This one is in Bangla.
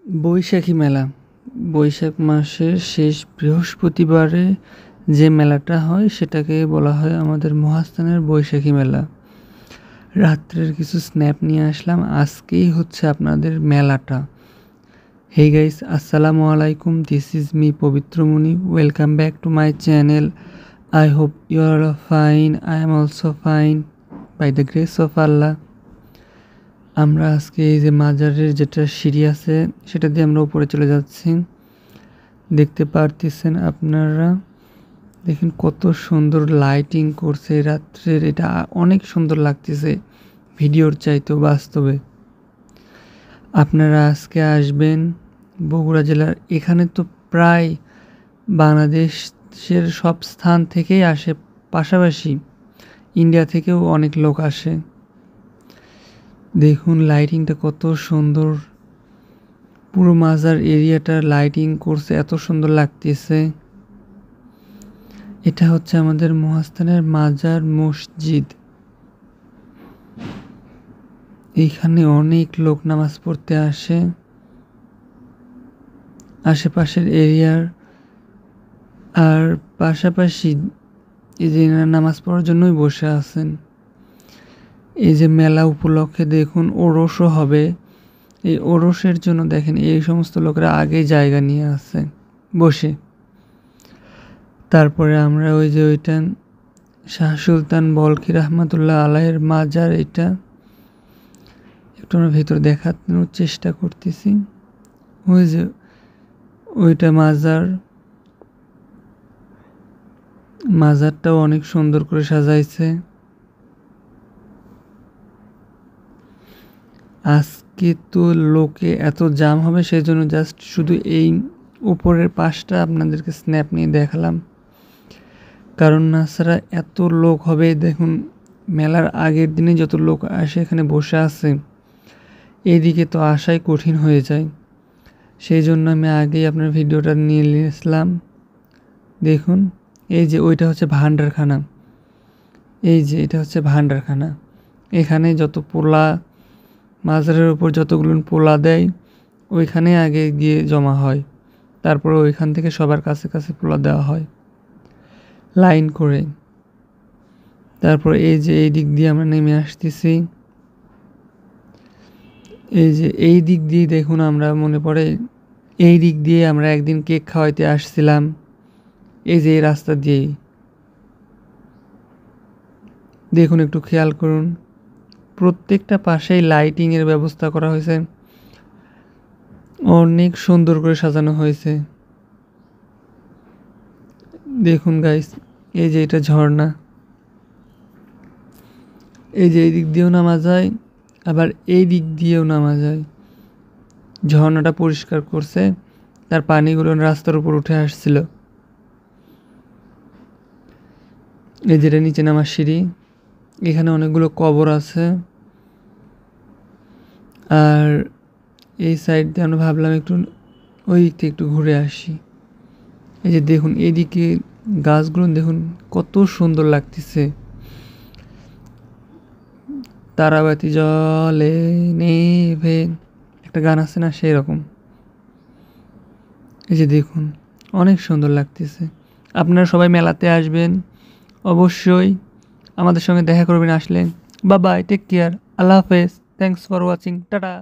বৈশাখী মেলা বৈশাখ মাসের শেষ বৃহস্পতিবারে যে মেলাটা হয় সেটাকে বলা হয় আমাদের মহাস্থানের বৈশাখী মেলা। রাত্রের কিছু স্ন্যাপ নিয়ে আসলাম। আজকেই হচ্ছে আপনাদের মেলাটা। হেই গাইস, আসসালামু আলাইকুম, this is me Pabitramoni. Welcome back to my channel. I hope you are fine. I am also fine by the grace of Allah. আমরা আজকে এই যে মাজারের যেটা সিঁড়ি আছে সেটা দিয়ে আমরা উপরে চলে যাচ্ছি। দেখতে পারতেছেন আপনারা, দেখেন কত সুন্দর লাইটিং করছে রাত্রের। এটা অনেক সুন্দর লাগতেছে ভিডিওর চাইতেও বাস্তবে। আপনারা আজকে আসবেন বগুড়া জেলার। এখানে তো প্রায় বাংলাদেশের সব স্থান থেকেই আসে, পাশাপাশি ইন্ডিয়া থেকেও অনেক লোক আসে। দেখুন লাইটিংটা কত সুন্দর, পুরো মাজার এরিয়াটা লাইটিং করছে, এত সুন্দর লাগতেছে। এটা হচ্ছে আমাদের মহাস্থানের মাজার মসজিদ। এইখানে অনেক লোক নামাজ পড়তে আসে আশেপাশের এরিয়ার, আর পাশাপাশি এই যে নামাজ পড়ার জন্যই বসে আছেন। এই যে মেলা উপলক্ষে দেখুন ওরসও হবে। এই ওরসের জন্য দেখেন এই সমস্ত লোকেরা আগে জায়গা নিয়ে আছে বসে। তারপরে আমরা ওই যে ওইটা শাহ সুলতান বলখি রহমতুল্লাহ আলাইয়ের মাজার, এটা একটু আমরা ভেতর দেখানোর চেষ্টা করতেছি। ওই যে ওইটা মাজারটাও অনেক সুন্দর করে সাজাইছে। আজকে তো লোকে এত জাম হবে, সেই জন্য জাস্ট শুধু এই উপরের পাশটা আপনাদেরকে স্ন্যাপ নিয়ে দেখালাম, কারণ না ছাড়া এত লোক হবে। দেখুন মেলার আগের দিনে যত লোক আসে এখানে বসে আছে, এইদিকে তো আসাই কঠিন হয়ে যায়। সেই জন্য আমি আগেই আপনার ভিডিওটা নিয়ে নিয়েছিলাম। দেখুন এই যে ওইটা হচ্ছে ভান্ডারখানা, এই যে এটা হচ্ছে ভান্ডারখানা। এখানে যত পোলা, মাজারের উপর যতগুলো পোলা দেয় ওইখানে আগে গিয়ে জমা হয়, তারপরে ওইখান থেকে সবার কাছে কাছে পোলা দেওয়া হয় লাইন করে। তারপর এই যে এই দিক দিয়ে আমরা নেমে আসতেছি। এই যে এই দিক দিয়ে দেখুন, আমরা মনে পড়ে এই দিক দিয়ে আমরা একদিন কেক খাওয়াইতে আসছিলাম। এই যে এই রাস্তা দিয়েই দেখুন, একটু খেয়াল করুন, প্রত্যেকটা পাশেই লাইটিংয়ের ব্যবস্থা করা হয়েছে, অনেক সুন্দর করে সাজানো হয়েছে। দেখুন গাইস, এই যে এটা ঝর্ণা, এই যে এই দিক দিয়েও নামা যায়, আবার এই দিক দিয়েও নামা যায়। ঝর্ণাটা পরিষ্কার করছে, তার পানিগুলো রাস্তার উপর উঠে আসছিল। এই যেটা নিচে নামার সিঁড়ি, এখানে অনেকগুলো কবর আছে। আর এই সাইড দিয়ে আমরা ভাবলাম একটু ওই দিক থেকে একটু ঘুরে আসি। এই যে দেখুন এইদিকে গাছগুলো দেখুন কত সুন্দর লাগতেছে। তারাবাতি জলে নেভে একটা গান আছে না, সেই রকম। এই যে দেখুন অনেক সুন্দর লাগতেছে। আপনারা সবাই মেলাতে আসবেন অবশ্যই, আমাদের সঙ্গে দেখা করবেন আসলে। বাই বাই, টেক কেয়ার, আল্লাহ হাফেজ, থ্যাংকস ফর ওয়াচিং, টাটা।